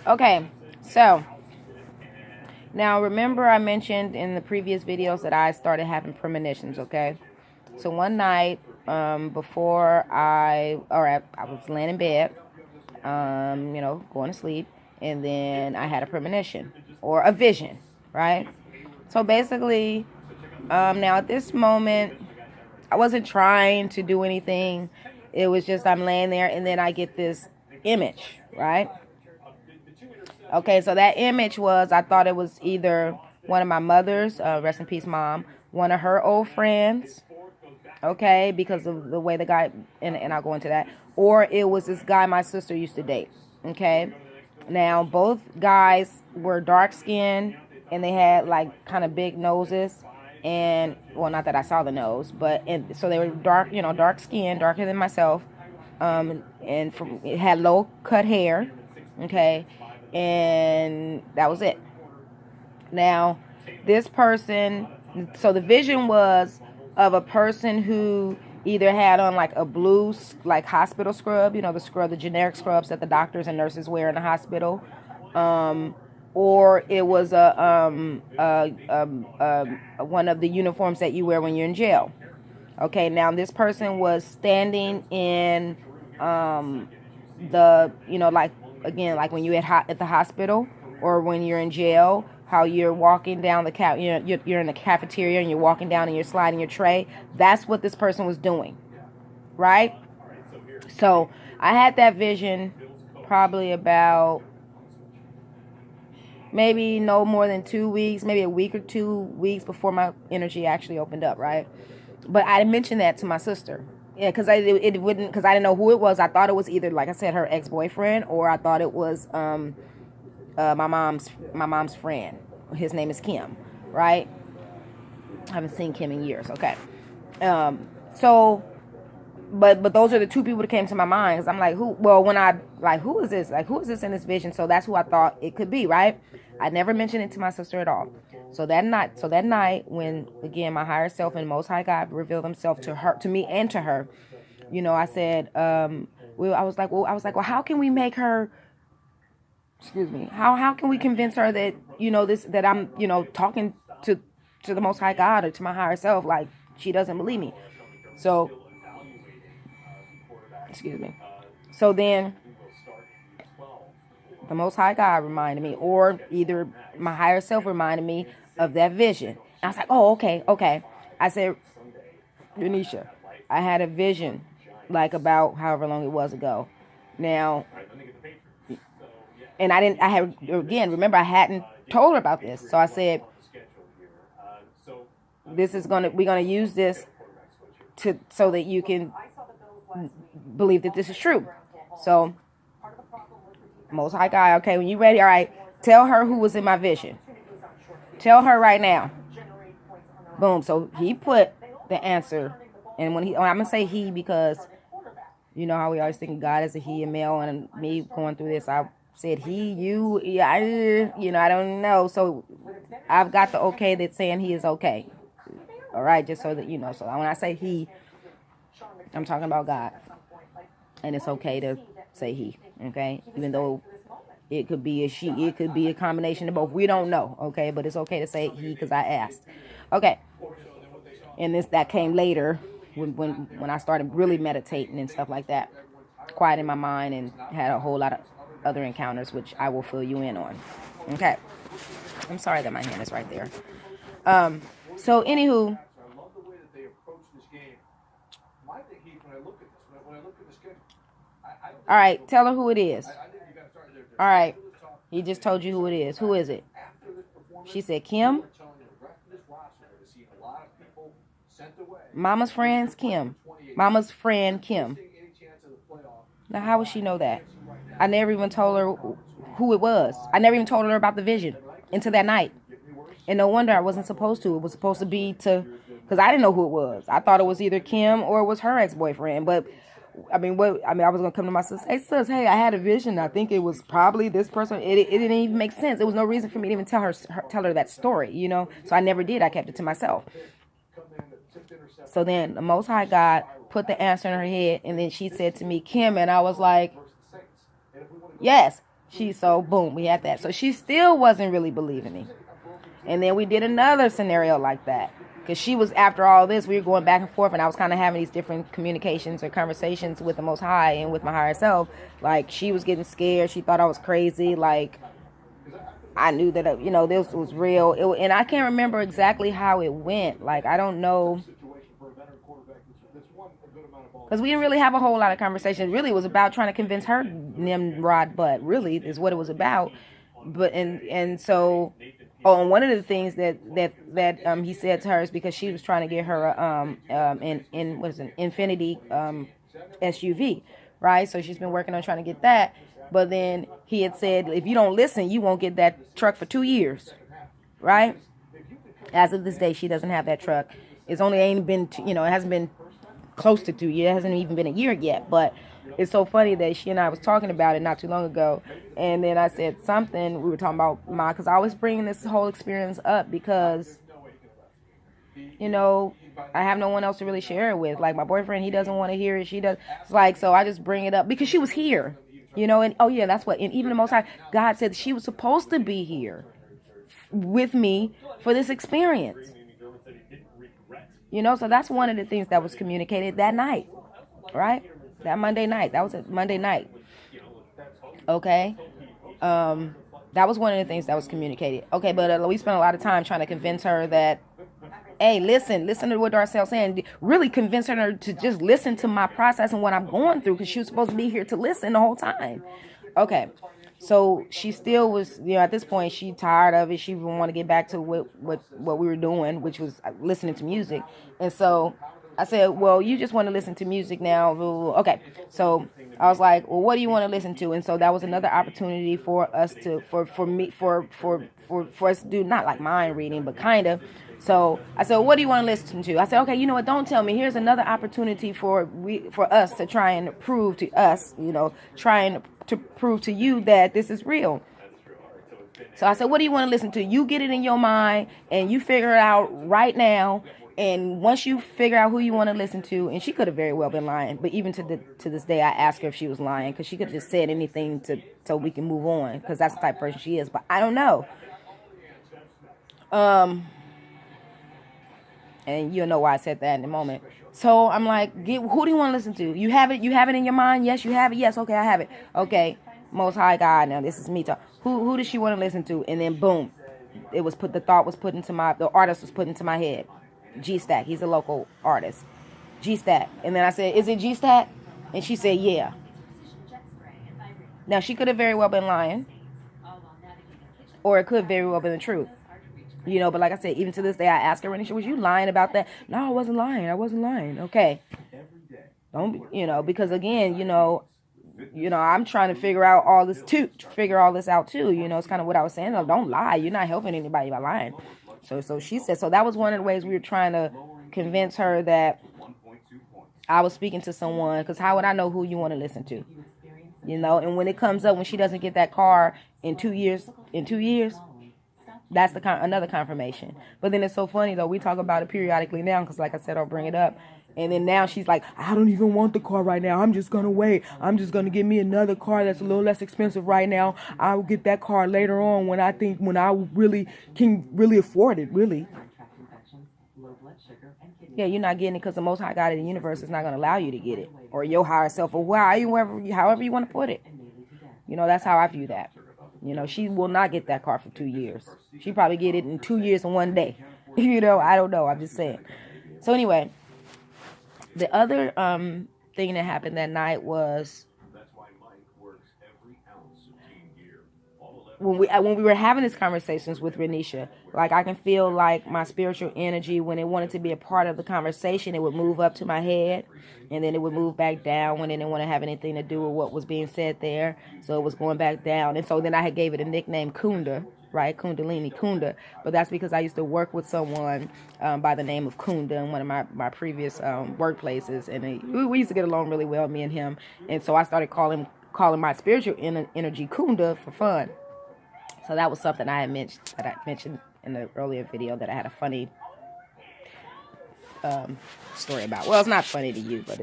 Okay, so now remember I mentioned in the previous videos that I started having premonitions, okay? So one night, before I was laying in bed, going to sleep, and then I had a premonition or a vision, right? So basically, now at this moment, I wasn't trying to do anything. It was just I'm laying there, and then I get this image, right? Okay, so that image was, I thought it was either one of my mother's, rest in peace, mom, one of her old friends, okay, because of the way the guy, and I'll go into that, or it was this guy my sister used to date, okay. Now, both guys were dark skinned, and they had like kind of big noses, and, well, not that I saw the nose, but, and so they were dark, dark skinned, darker than myself, and it had low cut hair, okay, and that was it. Now, this person, so the vision was of a person who either had on like a blue, like hospital scrub, the generic scrubs that the doctors and nurses wear in the hospital, or it was one of the uniforms that you wear when you're in jail. Okay, now this person was standing in like, again, like when you at the hospital or when you're in jail, how you're walking down you're in the cafeteria and you're walking down and you're sliding your tray. That's what this person was doing, right? So I had that vision probably about maybe no more than 2 weeks, maybe a week or 2 weeks before my energy actually opened up, right? But I mentioned that to my sister. Yeah, because I didn't know who it was. I thought it was either, like I said, her ex-boyfriend, or I thought it was my mom's friend. His name is Kim, right? I haven't seen Kim in years. Okay, so, but those are the two people that came to my mind, because I'm like, who? Well, when I like, who is this? Like, who is this in this vision? So that's who I thought it could be, right? I never mentioned it to my sister at all. So that night, when again my higher self and Most High God revealed Himself to me, and to her, I said, I was like, well, how can we make her? Excuse me. How can we convince her that that I'm talking to the Most High God or to my higher self, like she doesn't believe me? So, excuse me. So then, the Most High God reminded me, or either my higher self reminded me of that vision. And I was like, oh, okay. I said, Renisha, I had a vision, like about however long it was ago. Now, and remember, I hadn't told her about this. So I said, we're gonna use this so that you can believe that this is true. So, Most High God, okay, when you ready, all right, tell her who was in my vision. Tell her right now. Boom. So he put the answer, and I'm gonna say he, because you know how we always think of God as a he and male, and me going through this, I said he, you, yeah, I don't know. So I've got the okay that's saying he is okay. All right, just so that you know. So when I say he, I'm talking about God, and it's okay to say he, okay, even though it could be a she, it could be a combination of both. We don't know, okay, but it's okay to say he because I asked. Okay, and that came later when I started really meditating and stuff like that, quieting my mind, and had a whole lot of other encounters, which I will fill you in on. Okay, I'm sorry that my hand is right there. So anywho. All right, tell her who it is. All right, he just told you who it is. Who is it? She said Kim. Mama's friend Kim. Mama's friend Kim. Now, how would she know that? I never even told her who it was. I never even told her about the vision until that night. And no wonder I wasn't supposed to. It was supposed to be because I didn't know who it was. I thought it was either Kim or it was her ex-boyfriend. But I was gonna come to my sister. Hey, sis, hey, I had a vision. I think it was probably this person. It didn't even make sense. There was no reason for me to even tell her that story, So I never did. I kept it to myself. So then the Most High God put the answer in her head, and then she said to me, Kim, and I was like, yes. So boom, we had that. So she still wasn't really believing me. And then we did another scenario like that. Because she was, after all this, we were going back and forth, and I was kind of having these different communications or conversations with the Most High and with my higher self. Like, she was getting scared. She thought I was crazy. Like, I knew that, you know, this was real. And I can't remember exactly how it went. Like, I don't know. Because we didn't really have a whole lot of conversation. Really, it was about trying to convince her Nimrod butt, really, is what it was about. But, and so... Oh, and one of the things that he said to her is because she was trying to get her Infinity SUV, right? So she's been working on trying to get that. But then he had said, if you don't listen, you won't get that truck for 2 years, right? As of this day, she doesn't have that truck. It's only ain't been, it hasn't been close to 2 years. It hasn't even been a year yet, but it's so funny that she and I was talking about it not too long ago. And then I said something, we were talking about because I always bring this whole experience up because, I have no one else to really share it with. Like my boyfriend, he doesn't want to hear it. She does. It's like, so I just bring it up because she was here, and oh yeah, that's what, and even the Most High, God said she was supposed to be here with me for this experience. So that's one of the things that was communicated that night, right? That Monday night. That was a Monday night. Okay. That was one of the things that was communicated. Okay, but we spent a lot of time trying to convince her that, hey, listen to what Darcel's saying. Really convince her to just listen to my process and what I'm going through, because she was supposed to be here to listen the whole time. Okay. So she still was, at this point, she tired of it. She didn't want to get back to what we were doing, which was listening to music. And so I said, well, you just want to listen to music now. Okay. So I was like, well, what do you want to listen to? And so that was another opportunity for us to, for us to do, not like mind reading, but kind of. So I said, well, what do you want to listen to? I said, okay, you know what? Don't tell me. Here's another opportunity for us to try and prove to us, trying to prove to you that this is real. So I said, what do you want to listen to? You get it in your mind and you figure it out right now. And once you figure out who you want to listen to, and she could have very well been lying, but even to this day, I asked her if she was lying, because she could have just said anything so we can move on, because that's the type of person she is. But I don't know. And you'll know why I said that in a moment. So I'm like, who do you want to listen to? You have it in your mind? Yes, you have it. Yes, okay, I have it. Okay, Most High God. Now this is me talking. Who does she want to listen to? And then boom, the artist was put into my head. G-Stack, he's a local artist. G-Stack. And then I said, is it G-Stack? And she said, yeah. Now, she could have very well been lying. Or it could very well been the truth. But like I said, even to this day, I asked her, was you lying about that? No, I wasn't lying. Okay. Don't, because again, I'm trying to figure out all this out too. It's kind of what I was saying. No, don't lie. You're not helping anybody by lying. So she said, so that was one of the ways we were trying to convince her that I was speaking to someone, because how would I know who you want to listen to? And when it comes up, when she doesn't get that car in 2 years, that's another confirmation. But then it's so funny though, we talk about it periodically now, because like I said, I'll bring it up. And then now she's like, I don't even want the car right now. I'm just going to wait. I'm just going to get me another car that's a little less expensive right now. I'll get that car later on when I really can afford it, really. Yeah, you're not getting it because the Most High God of the universe is not going to allow you to get it. Or your higher self, or however you want to put it. That's how I view that. She will not get that car for 2 years. She probably get it in 2 years and 1 day. I don't know. I'm just saying. So anyway, the other thing that happened that night was when we were having these conversations with Renisha, like I can feel like my spiritual energy, when it wanted to be a part of the conversation, it would move up to my head, and then it would move back down when it didn't want to have anything to do with what was being said there. So it was going back down, and so then I had gave it a nickname Kunda, right? Kundalini, Kunda. But that's because I used to work with someone by the name of Kunda in one of my previous workplaces, and we used to get along really well, me and him. And so I started calling my spiritual energy Kunda for fun. So that was something I mentioned in the earlier video, that I had a funny story about. Well, it's not funny to you, but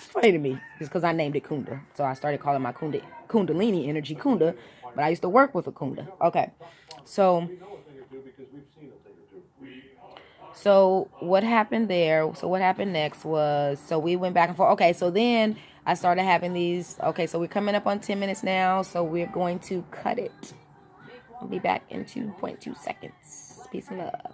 It's funny to me. Just because I named it Kunda. So I started calling my Kundalini energy Kunda. But I used to work with a Kunda. Okay. So what happened there? So what happened next was, so we went back and forth. Okay, so then I started having these. Okay, so we're coming up on 10 minutes now. So we're going to cut it. I'll be back in 2.2 seconds. Peace and love.